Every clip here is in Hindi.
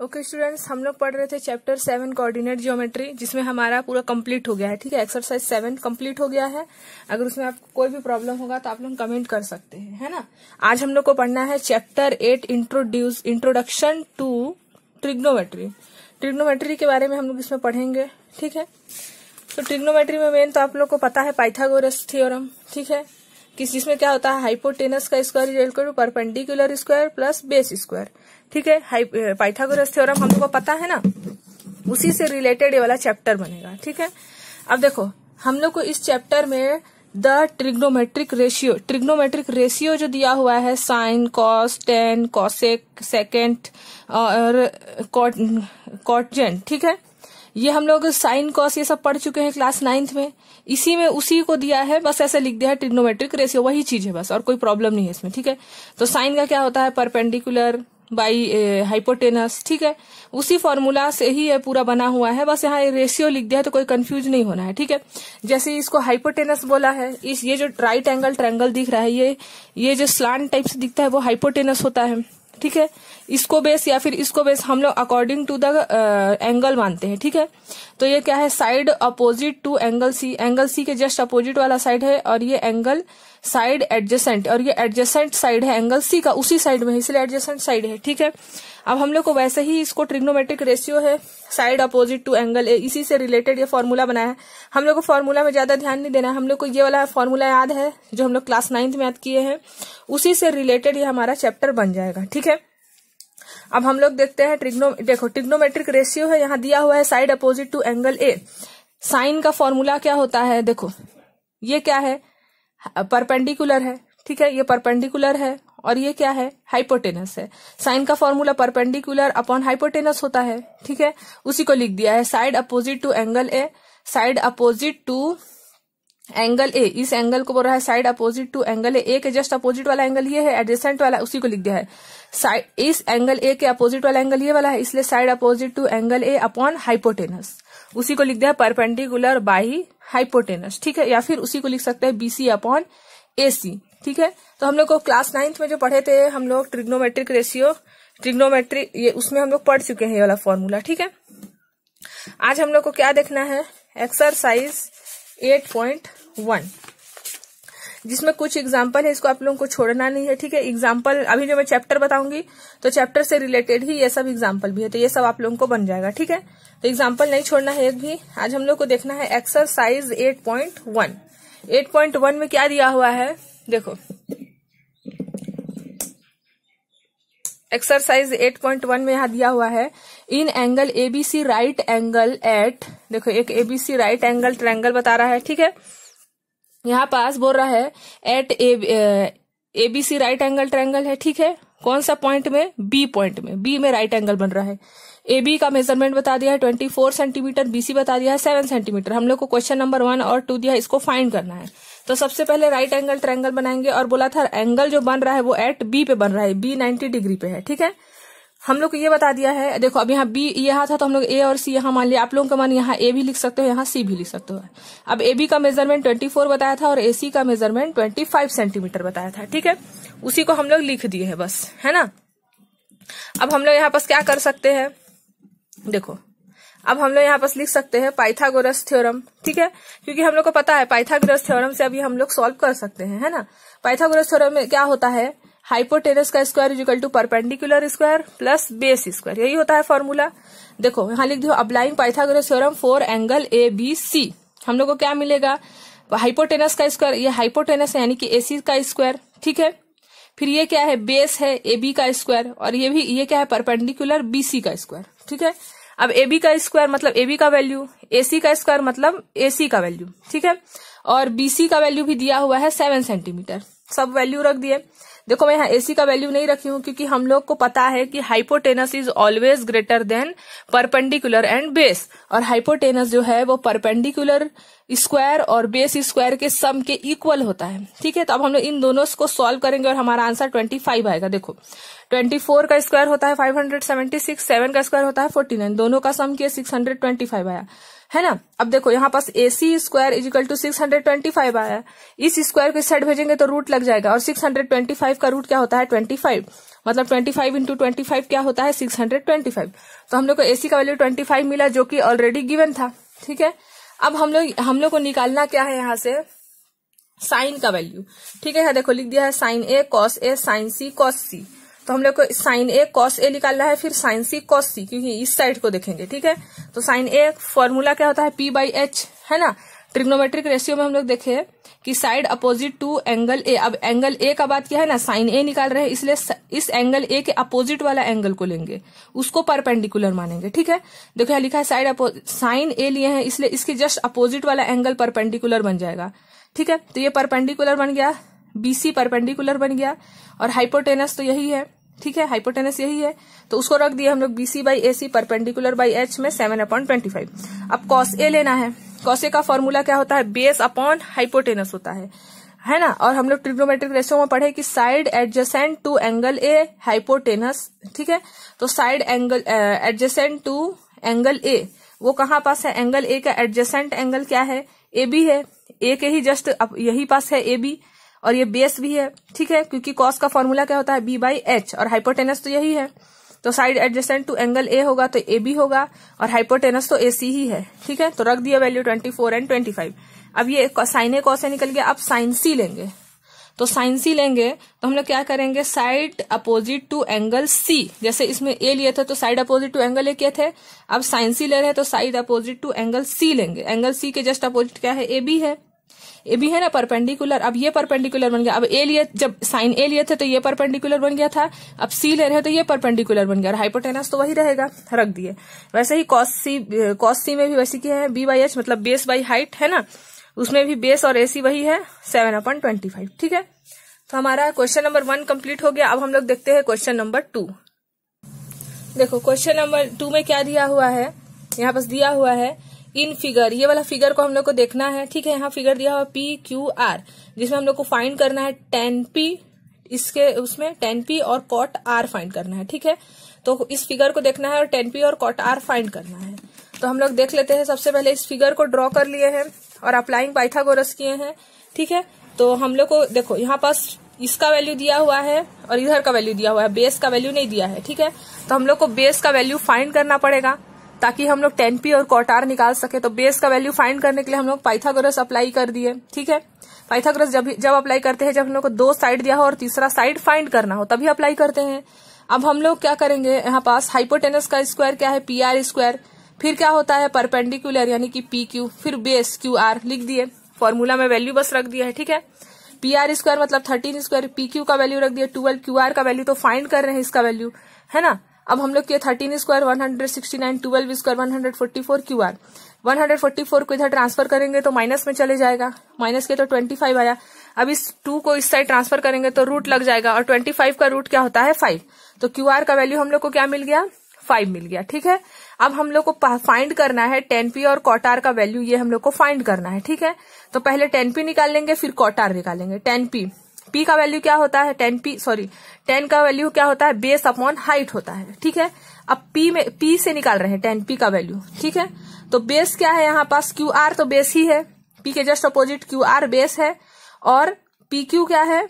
ओके स्टूडेंट्स, हम लोग पढ़ रहे थे चैप्टर 7 कोऑर्डिनेट ज्योमेट्री, जिसमें हमारा पूरा कंप्लीट हो गया है। ठीक है, एक्सरसाइज 7 कंप्लीट हो गया है। अगर उसमें आपको कोई भी प्रॉब्लम होगा तो आप लोग कमेंट कर सकते हैं, है ना। आज हम लोग को पढ़ना है chapter 8 introduction to trigonometry. Trigonometry के बारे में हम लोग इसमें पढ़ेंगे। ठीक है, तो ट्रिग्नोमेट्री में मेन तो आप लोग को पता है पाइथागोरस थ्योरम। ठीक है, जिसमें क्या होता है, हाइपोटेनस का square is equal to perpendicular square plus base square. ठीक है, पाइथागोरस थ्योरम हम लोग को पता है ना, उसी से रिलेटेड ये वाला चैप्टर बनेगा। ठीक है, अब देखो हम लोग को इस चैप्टर में द ट्रिग्नोमेट्रिक रेशियो जो दिया हुआ है, sine, cos, tan, cosec, secant और कॉटजेंट। ठीक है, ये हम लोग साइन कॉस ये सब पढ़ चुके हैं क्लास 9th में। इसी में उसी को दिया है, बस ऐसे लिख दिया है ट्रिग्नोमेट्रिक रेशियो, वही चीज है बस, और कोई प्रॉब्लम नहीं है इसमें। ठीक है, तो साइन का क्या होता है, परपेंडिकुलर बाई हाइपोटेनस। ठीक है, उसी फॉर्मूला से ही ये पूरा बना हुआ है, बस यहाँ रेशियो लिख दिया है तो कोई कंफ्यूज नहीं होना है। ठीक है, जैसे इसको हाइपोटेनस बोला है, इस ये जो राइट एंगल ट्रायंगल दिख रहा है, ये जो स्लांट टाइप से दिखता है वो हाइपोटेनस होता है। ठीक है, इसको बेस या फिर इसको बेस हम लोग अकॉर्डिंग टू द एंगल मानते हैं। ठीक है, तो ये क्या है, side opposite to angle C. Angle C के जस्ट अपोजिट वाला साइड है, और ये एंगल साइड एडजेसेंट, और ये एडजेसेंट साइड है एंगल सी का, उसी साइड में, इसलिए एडजेसेंट साइड है। ठीक है, अब हम लोग को वैसे ही इसको ट्रिग्नोमेट्रिक रेशियो है side opposite to angle A, इसी से रिलेटेड ये फॉर्मूला बनाया है। हम लोग को फॉर्मूला में ज्यादा ध्यान नहीं देना है, हम लोग को ये वाला फॉर्मूला याद है जो हम लोग क्लास 9th में याद किए हैं, उसी से रिलेटेड ये हमारा चैप्टर बन जाएगा। ठीक है, अब हम लोग देखते हैं ट्रिग्नोमेट्रिक रेशियो है, यहाँ दिया हुआ है side opposite to angle A. Sine का फॉर्मूला क्या होता है, देखो ये क्या है, परपेंडिकुलर है। ठीक है, ये परपेंडिकुलर है, और ये क्या है, हाइपोटेनस है। साइन का फॉर्मूला परपेंडिकुलर अपॉन हाइपोटेनस होता है। ठीक है, उसी को लिख दिया है side opposite to angle A. Side opposite to angle A, इस एंगल को बोल रहा है side opposite to angle A के जस्ट अपोजिट वाला एंगल ये है, एडजेसेंट वाला, उसी को लिख दिया है साइड, इस एंगल ए के अपोजिट वाला एंगल ये वाला है, इसलिए side opposite to angle A upon hypotenuse, उसी को लिख दिया है परपेंडिकुलर बाई हाइपोटेनस। ठीक है, या फिर उसी को लिख सकते हैं बीसी अपॉन एसी। ठीक है, तो हम लोग को क्लास 9th में जो पढ़े थे हम लोग ट्रिग्नोमेट्रिक रेशियो, ट्रिग्नोमेट्री, ये उसमें हम लोग पढ़ चुके हैं ये वाला फॉर्मूला। ठीक है, आज हम लोग को क्या देखना है, एक्सरसाइज 8.1, जिसमें कुछ एग्जाम्पल है, इसको आप लोगों को छोड़ना नहीं है। ठीक है, एग्जाम्पल अभी जो मैं चैप्टर बताऊंगी तो चैप्टर से रिलेटेड ही ये सब एग्जाम्पल भी है, तो ये सब आप लोगों को बन जाएगा। ठीक है, तो एग्जाम्पल नहीं छोड़ना है एक भी। आज हम लोग को देखना है एक्सरसाइज 8.1। 8.1 में क्या दिया हुआ है, देखो एक्सरसाइज 8.1 में यहाँ दिया हुआ है, in angle ABC right angle at, देखो एक एबीसी राइट एंगल ट्रायंगल बता रहा है। ठीक है, यहाँ पास बोल रहा है at ABC right angle triangle है। ठीक है, कौन सा पॉइंट में, बी पॉइंट में, बी में राइट एंगल बन रहा है। AB का मेजरमेंट बता दिया है 24 सेंटीमीटर, BC बता दिया है 7 सेंटीमीटर। हम लोग को क्वेश्चन नंबर 1 और 2 दिया है, इसको फाइंड करना है। तो सबसे पहले राइट एंगल ट्रायंगल बनाएंगे, और बोला था एंगल जो बन रहा है वो एट बी पे बन रहा है, बी 90 डिग्री पे है। ठीक है, हम लोग को ये बता दिया है, देखो अब यहाँ बी यहाँ था तो हम लोग ए और सी यहाँ मान लिया, आप लोगों का मान यहाँ ए भी लिख सकते हो, यहाँ सी भी लिख सकते हो। अब AB का मेजरमेंट 24 बताया था और AC का मेजरमेंट 25 सेंटीमीटर बताया था। ठीक है, उसी को हम लोग लिख दिए है बस, है ना। अब हम लोग यहाँ पास क्या कर सकते हैं, देखो अब हम लोग यहाँ पास लिख सकते हैं पाइथागोरस थ्योरम। ठीक है, क्योंकि हम लोग को पता है पाइथागोरस थ्योरम से अभी हम लोग सॉल्व कर सकते हैं, है ना। पाइथागोरस थ्योरम में क्या होता है, हाइपोटेनस का square is equal to perpendicular square plus base square, यही होता है फॉर्मूला। देखो यहाँ लिख दो applying Pythagoras theorem for angle ABC, हम लोग को क्या मिलेगा, हाइपोटेनस का स्क्वायर, ये हाइपोटेनस है यानी कि AC का स्क्वायर। ठीक है, फिर ये क्या है, बेस है AB का स्क्वायर, और ये क्या है, परपेंडिकुलर BC का स्क्वायर। ठीक है, अब AB का स्क्वायर मतलब AB का वैल्यू, AC का स्क्वायर मतलब AC का वैल्यू। ठीक है, और BC का वैल्यू भी दिया हुआ है 7 सेंटीमीटर, सब वैल्यू रख दिए। देखो मैं यहाँ AC का वैल्यू नहीं रखी हूँ, क्योंकि हम लोग को पता है कि hypotenuse is always greater than perpendicular and base, और हाइपोटेनस जो है वो परपेंडिकुलर स्क्वायर और बेस स्क्वायर के सम के इक्वल होता है। ठीक है, तो अब हम लोग इन दोनों को सॉल्व करेंगे और हमारा आंसर 25 आएगा। देखो 24 का स्क्वायर होता है 576, 7 का स्क्वायर होता है 49, दोनों का सम किया 625 आया, है ना। अब देखो यहाँ पास AC स्क्वायर इजिकल टू 625 आया, इस स्क्वायर को इस साइड भेजेंगे तो रूट लग जाएगा, और 625 का रूट क्या होता है 25, मतलब 25 इंटू 25 क्या होता है 625। तो हम लोग को AC का वैल्यू 25 मिला, जो कि ऑलरेडी गिवन था, ठीक है। अब हम लोग को निकालना क्या है यहाँ से, साइन का वैल्यू, ठीक है। यहाँ देखो लिख दिया है sine A cos A sine C cos C, तो हम लोग को साइन A कॉस A निकालना है, फिर साइन C कॉस C, क्योंकि इस साइड को देखेंगे, ठीक है। तो साइन A फॉर्मूला क्या होता है P/H, है ना। ट्रिग्नोमेट्रिक रेशियो में हम लोग देखे कि side opposite to angle A, अब एंगल A का बात क्या है ना, साइन A निकाल रहे हैं, इसलिए इस एंगल A के अपोजिट वाला एंगल को लेंगे, उसको परपेंडिकुलर मानेंगे, ठीक है। देखो यहाँ लिखा है साइन A लिए हैं, इसलिए इसके जस्ट अपोजिट वाला एंगल परपेंडिकुलर बन जाएगा, ठीक है। तो ये परपेंडिकुलर बन गया, BC परपेंडिकुलर बन गया, और हाइपोटेनस तो यही है, ठीक है, हाइपोटेनस यही है, तो उसको रख दिया हम लोग BC/AC परपेंडिकुलर बाई H में 7/25। अब कॉस A लेना है, कॉस A का फॉर्मूला क्या होता है, बेस अपॉन हाइपोटेनस होता है ना। और हम लोग ट्रिग्नोमेट्रिक रेशियो में पढ़े कि side adjacent to angle A hypotenuse, ठीक है। तो side angle adjacent to angle A, वो कहाँ पास है, एंगल A का एडजेसेंट एंगल क्या है, AB है, A के ही जस्ट यही पास है AB, और ये बेस भी है, ठीक है, क्योंकि कॉस का फॉर्मूला क्या होता है B/H, और हाइपोटेनस तो यही है, तो side adjacent to angle A होगा तो AB होगा, और हाइपोटेनस तो AC ही है, ठीक है। तो रख दिया वैल्यू 24 और 25। अब ये साइन A कॉस A निकल गया, अब साइन C लेंगे, तो साइन C लेंगे तो हम लोग क्या करेंगे, side opposite to angle C, जैसे इसमें A लिए थे तो side opposite to angle A किए थे, अब साइन C ले रहे हैं तो side opposite to angle C लेंगे। एंगल C के जस्ट अपोजिट क्या है, AB है, AB है ना परपेंडिकुलर। अब ये परपेंडिकुलर बन गया, अब A लिए, जब साइन A लिए थे तो ये परपेंडिकुलर बन गया था, अब C ले रहे हैं तो ये परपेंडिकुलर बन गया, और हाइपोटेनस तो वही रहेगा, रख दिए। वैसे ही कॉस C में भी वैसे क्या है B/H, मतलब बेस बाई हाइट, है ना, उसमें भी बेस और AC वही है 7/25, ठीक है। तो हमारा क्वेश्चन नंबर 1 कंप्लीट हो गया। अब हम लोग देखते हैं क्वेश्चन नंबर 2। देखो क्वेश्चन नंबर 2 में क्या दिया हुआ है, यहाँ पास दिया हुआ है इन फिगर, ये वाला फिगर को हम लोग को देखना है, ठीक है। यहाँ फिगर दिया हुआ PQR, जिसमें हम लोग को फाइंड करना है tan P, इसके उसमें tan P और cot R फाइंड करना है, ठीक है। तो इस फिगर को देखना है और tan P और cot R फाइंड करना है। तो हम लोग देख लेते हैं, सबसे पहले इस फिगर को ड्रॉ कर लिए हैं और अप्लाइंग पाइथागोरस किए हैं, ठीक है। तो हम लोग को देखो यहाँ पास इसका वैल्यू दिया हुआ है और इधर का वैल्यू दिया हुआ है, बेस का वैल्यू नहीं दिया है, ठीक है। तो हम लोग को बेस का वैल्यू फाइंड करना पड़ेगा ताकि हम लोग tan P और cot R निकाल सके। तो बेस का वैल्यू फाइंड करने के लिए हम लोग पाइथागोरस अप्लाई कर दिए, ठीक है। पाइथागोरस जब अप्लाई करते हैं, जब हम लोग को 2 साइड दिया हो और तीसरा साइड फाइंड करना हो, तभी अप्लाई करते हैं। अब हम लोग क्या करेंगे, यहाँ पास हाइपोटेनस का स्क्वायर क्या है PR स्क्वायर, फिर क्या होता है परपेंडिकुलर यानी कि PQ, फिर बेस QR लिख दिए, फॉर्मूला में वैल्यू बस रख दिया है, ठीक है। PR स्क्वायर मतलब 13 स्क्वायर, PQ का वैल्यू रख दिया 12, QR का वैल्यू तो फाइंड कर रहे हैं इसका वैल्यू, है ना। अब हम लोग किए 13 स्क्वायर 169, 12 स्क्वायर 144, QR 144 को इधर ट्रांसफर करेंगे तो माइनस में चले जाएगा, माइनस के तो 25 आया। अब इस 2 को इस साइड ट्रांसफर करेंगे तो रूट लग जाएगा, और 25 का रूट क्या होता है 5, तो QR का वैल्यू हम लोग को क्या मिल गया 5 मिल गया, ठीक है। अब हम लोग को फाइंड करना है tan P और cot R का वैल्यू, ये हम लोग को फाइंड करना है, ठीक है। तो पहले tan P निकाल लेंगे, फिर cot R निकालेंगे। tan P का वैल्यू क्या होता है, tan का वैल्यू क्या होता है, बेस अपॉन हाइट होता है, ठीक है। अब P से निकाल रहे हैं tan P का वैल्यू, ठीक है। तो बेस क्या है यहाँ पास, QR तो बेस ही है, P के जस्ट अपोजिट QR बेस है, और PQ क्या है,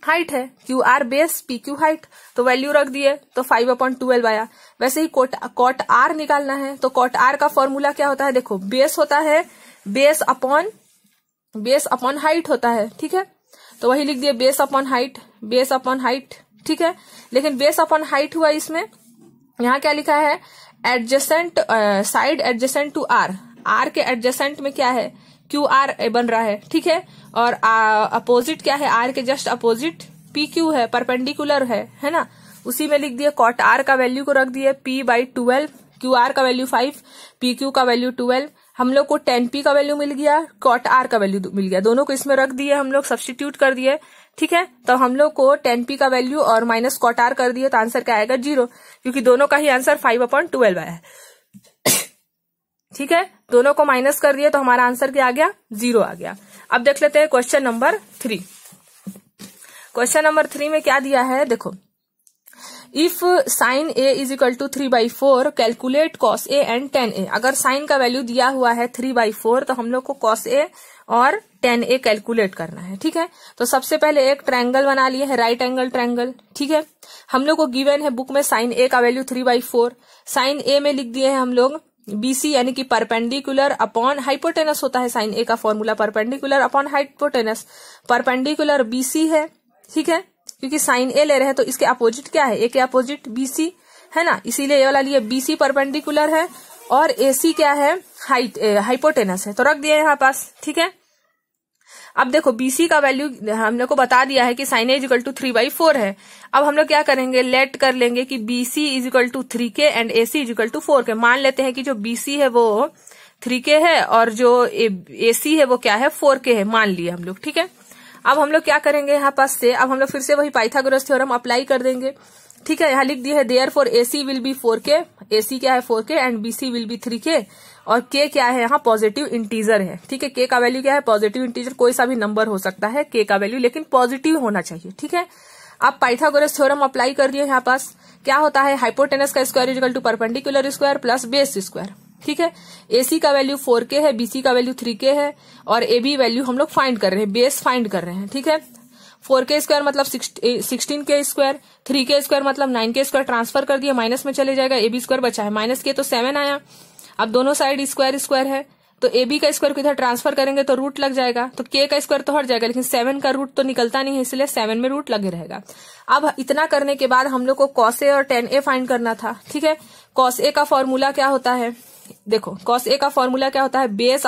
हाइट है, QR बेस PQ हाइट, तो वैल्यू रख दिए तो 5/12 आया। वैसे ही cot R निकालना है, तो cot R का फॉर्मूला क्या होता है, देखो बेस होता है बेस अपॉन हाइट होता है, ठीक है। तो वही लिख दिए बेस अपॉन हाइट, ठीक है। लेकिन बेस अपॉन हाइट हुआ, इसमें यहाँ क्या लिखा है, adjacent side adjacent to R के एडजेसेंट में क्या है QR बन रहा है, ठीक है। और अपोजिट क्या है, R के जस्ट अपोजिट PQ है, परपेंडिकुलर है ना। उसी में लिख दिए cot R का वैल्यू को रख दिए P/12, QR का वैल्यू 5, PQ का वैल्यू 12। हम लोग को tan P का वैल्यू मिल गया, cot R का वैल्यू मिल गया, दोनों को इसमें रख दिए हम लोग, सब्स्टिट्यूट कर दिए, ठीक है। तो हम लोग को tan P का वैल्यू और माइनस cot R कर दिए, तो आंसर क्या आएगा 0, क्योंकि दोनों का ही आंसर 5/12 आया है, ठीक है। दोनों को माइनस कर दिए तो हमारा आंसर क्या आ गया, 0 आ गया। अब देख लेते हैं क्वेश्चन नंबर 3। क्वेश्चन नंबर 3 में क्या दिया है, देखो if sine A is equal to 3/4 calculate cos A and tan A. अगर साइन का वैल्यू दिया हुआ है 3/4 तो हम लोग को कॉस ए और tan ए कैलकुलेट करना है। ठीक है, तो सबसे पहले एक ट्रायंगल बना लिए है, राइट एंगल ट्रायंगल। ठीक है, हम लोग को गिवन है बुक में साइन ए का वैल्यू 3/4। साइन ए में लिख दिए हैं हम लोग BC यानी कि परपेंडिकुलर अपॉन हाइपोटेनस होता है साइन ए का formula, perpendicular upon hypotenuse. Perpendicular BC है, ठीक है, क्योंकि साइन ए ले रहे हैं तो इसके अपोजिट क्या है, ए के अपोजिट BC है ना, इसीलिए ये वाला लिए BC परपेंडिकुलर है और AC क्या है, हाइपोटेनस है, तो रख दिया यहाँ पास। ठीक है, अब देखो BC का वैल्यू हम लोग को बता दिया है कि साइन ए इक्वल टू 3/4 है। अब हम लोग क्या करेंगे, लेट कर लेंगे कि BC is equal to 3K and AC is equal to 4K। मान लेते हैं कि जो BC है वो 3K है और जो AC है वो क्या है, 4K है, मान लिए हम लोग। ठीक है, अब हम लोग क्या करेंगे यहाँ पास से, अब हम लोग फिर से वही पाइथागोरस थ्योरम अप्लाई कर देंगे। ठीक है, यहाँ लिख दिया है therefore AC will be 4K, AC क्या है 4K and BC will B 3K और K क्या है यहाँ पॉजिटिव इंटीजर है। ठीक है, K का वैल्यू क्या है, पॉजिटिव इंटीजर, कोई सा भी नंबर हो सकता है K का वैल्यू, लेकिन पॉजिटिव होना चाहिए। ठीक है, आप पाइथागोरस थ्योरम अप्लाई कर दिए, यहाँ पास क्या होता है, हाइपोटेनस का square equal to perpendicular square plus base square. ठीक है, AC का वैल्यू 4K है, BC का वैल्यू 3K है और AB वैल्यू हम लोग फाइंड कर रहे हैं, बेस फाइंड कर रहे हैं। ठीक है, 4K स्क्वायर मतलब 16K स्क्वायर, 3K स्क्वायर मतलब 9K स्क्वायर, ट्रांसफर कर दिया, माइनस में चले जाएगा, AB स्क्वायर बचा है, माइनस K तो 7 आया। अब दोनों साइड स्क्वायर स्क्वायर है तो AB का स्क्वायर को इधर ट्रांसफर करेंगे तो रूट लग जाएगा, तो K का स्क्वायर तो हट जाएगा, लेकिन 7 का रूट तो निकलता नहीं है, इसलिए 7 में रूट लगे रहेगा। अब इतना करने के बाद हम लोग को cos A और tan A फाइंड करना था। ठीक है, cos A का फॉर्मूला क्या होता है, देखो cos A का फॉर्मूला क्या होता है, बेस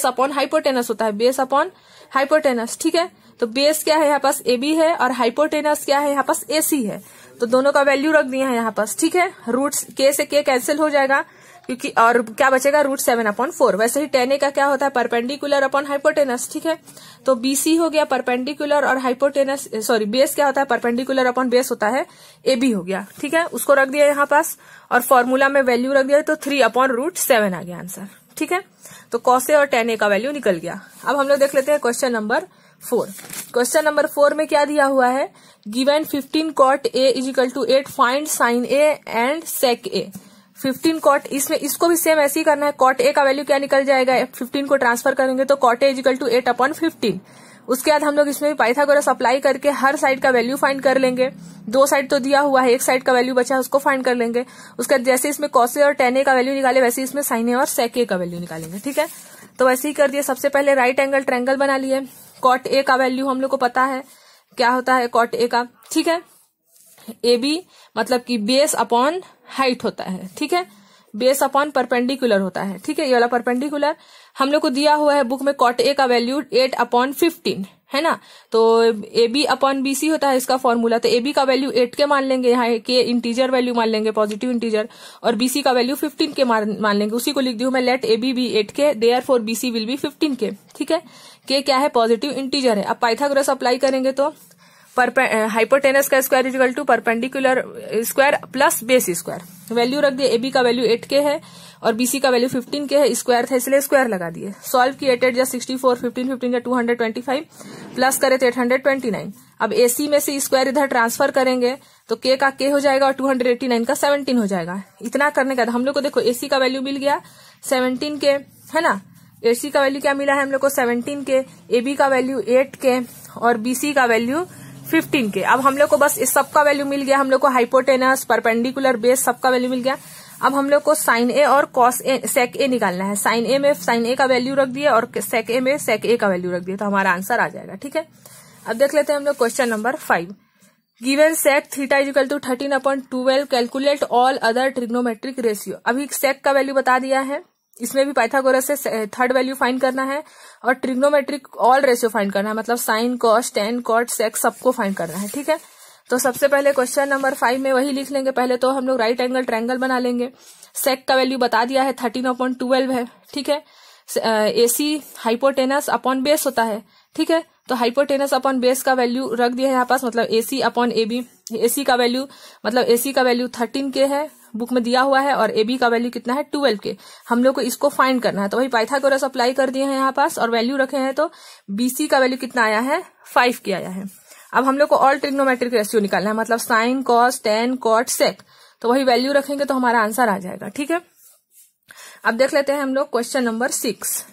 अपॉन हाइपोटेनस होता है, बेस अपॉन हाइपोटेनस। ठीक है, तो बेस क्या है यहाँ पास AB है और हाइपोटेनस क्या है यहाँ पास AC है, तो दोनों का वैल्यू रख दिया है यहाँ पास। ठीक है, रूट K से K कैंसिल हो जाएगा क्योंकि और क्या बचेगा, √7/4। वैसे ही tan A का क्या होता है, परपेंडिकुलर अपॉन हाइपोटेनस। ठीक है, तो BC हो गया परपेंडिकुलर और हाइपोटेनस, सॉरी बेस क्या होता है, परपेंडिकुलर अपॉन बेस होता है AB हो गया। ठीक है, उसको रख दिया यहाँ पास और फॉर्मूला में वैल्यू रख दिया तो 3/√7 आ गया आंसर। ठीक है, तो cos A और tan A का वैल्यू निकल गया। अब हम लोग देख लेते हैं क्वेश्चन नंबर 4। क्वेश्चन नंबर 4 में क्या दिया हुआ है, given 15 cot A is equal to 8 find sin A and sec A। 15 cot, इसमें इसको भी सेम ऐसे ही करना है, cot A का वैल्यू क्या निकल जाएगा, 15 को ट्रांसफर करेंगे तो cot A is equal to 8/15। उसके बाद हम लोग इसमें भी पाइथागोरस अप्लाई करके हर साइड का वैल्यू फाइंड कर लेंगे। दो साइड तो दिया हुआ है, एक साइड का वैल्यू बचा है उसको फाइंड कर लेंगे। उसके बाद जैसे इसमें cos A और tan A का वैल्यू निकाले वैसे इसमें sin A और sec A का वैल्यू निकालेंगे। ठीक है, तो वैसे ही कर दिए। सबसे पहले राइट एंगल ट्रायंगल बना लिए, cot A का वैल्यू हम लोग को पता है क्या होता है cot A का। ठीक है, AB मतलब कि बेस अपॉन हाइट होता है। ठीक है, बेस अपॉन परपेंडिकुलर होता है। ठीक है, ये वाला परपेंडिकुलर हम लोग को दिया हुआ है बुक में, cot A का वैल्यू 8/15 है ना, तो AB अपॉन BC होता है इसका फॉर्मूला, तो AB का वैल्यू 8K मान लेंगे, यहाँ K इंटीजर वैल्यू मान लेंगे, पॉजिटिव इंटीजर, और BC का वैल्यू 15K मान लेंगे। उसी को लिख दी हूं मैं, let AB be 8K therefore BC will be 15K। ठीक है, K क्या है, पॉजिटिव इंटीजर है। अब पाइथागोरस अप्लाई करेंगे तो हाइपोटेनस का square equal to perpendicular square plus base square, value रख दिए, AB का वैल्यू 8K है और BC का वैल्यू 15K है, स्क्वायर था इसलिए स्क्वायर लगा दिए। सॉल्व किए, 8 जा 64, 15 जा 225, प्लस करे तो 829। अब AC में से स्क्वायर इधर ट्रांसफर करेंगे तो K का K हो जाएगा और 289 का 17 हो जाएगा। इतना करने के बाद हम लोग को देखो AC का वैल्यू मिल गया 17K है ना, AC का वैल्यू क्या मिला है हम लोग को 17K, AB का वैल्यू 8K और BC का वैल्यू 15K। अब हम लोग को बस इस सब का वैल्यू मिल गया, हम लोग को हाइपोटेनस परपेंडिकुलर बेस सबका वैल्यू मिल गया। अब हम लोग को sin A और cos A sec A निकालना है। sin A में sin A का वैल्यू रख दिया और sec A में sec A का वैल्यू रख दिया, तो हमारा आंसर आ जाएगा। ठीक है, अब देख लेते हैं हम लोग question number 5। Given sec theta is equal to 13/12 calculate all other trigonometric ratio. अभी sec का वैल्यू बता दिया है, इसमें भी पाइथागोरस से थर्ड वैल्यू फाइंड करना है और ट्रिग्नोमेट्रिक ऑल रेशियो फाइंड करना है, मतलब sine cos tan cot sec सबको फाइंड करना है। ठीक है, तो सबसे पहले क्वेश्चन नंबर 5 में वही लिख लेंगे। पहले तो हम लोग राइट एंगल ट्रायंगल बना लेंगे। sec का वैल्यू बता दिया है 13/12 है। ठीक है, AC हाइपोटेनस अपॉन बेस होता है। ठीक है, तो हाइपोटेनस अपॉन बेस का वैल्यू रख दिया है यहाँ पास, मतलब AC अपॉन AB। AC का वैल्यू मतलब AC का वैल्यू 13K है, बुक में दिया हुआ है, और AB का वैल्यू कितना है 12K। हम लोग को इसको फाइंड करना है, तो वही पाइथागोरस अप्लाई कर दिए हैं यहाँ पास और वैल्यू रखे हैं। तो BC का वैल्यू कितना आया है 5K आया है। अब हम लोग को ऑल ट्रिग्नोमेट्रिक रेशियो निकालना है, मतलब साइन, कॉस, टेन, कॉट, सेक, तो वही वैल्यू रखेंगे तो हमारा आंसर आ जाएगा। ठीक है, अब देख लेते हैं हम लोग क्वेश्चन नंबर 6।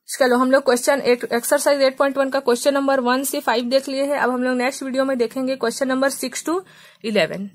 चलो हम लोग क्वेश्चन एक्सरसाइज 8.1 का क्वेश्चन नंबर 1 से 5 देख लिए हैं। अब हम लोग नेक्स्ट वीडियो में देखेंगे क्वेश्चन नंबर 6 to 11।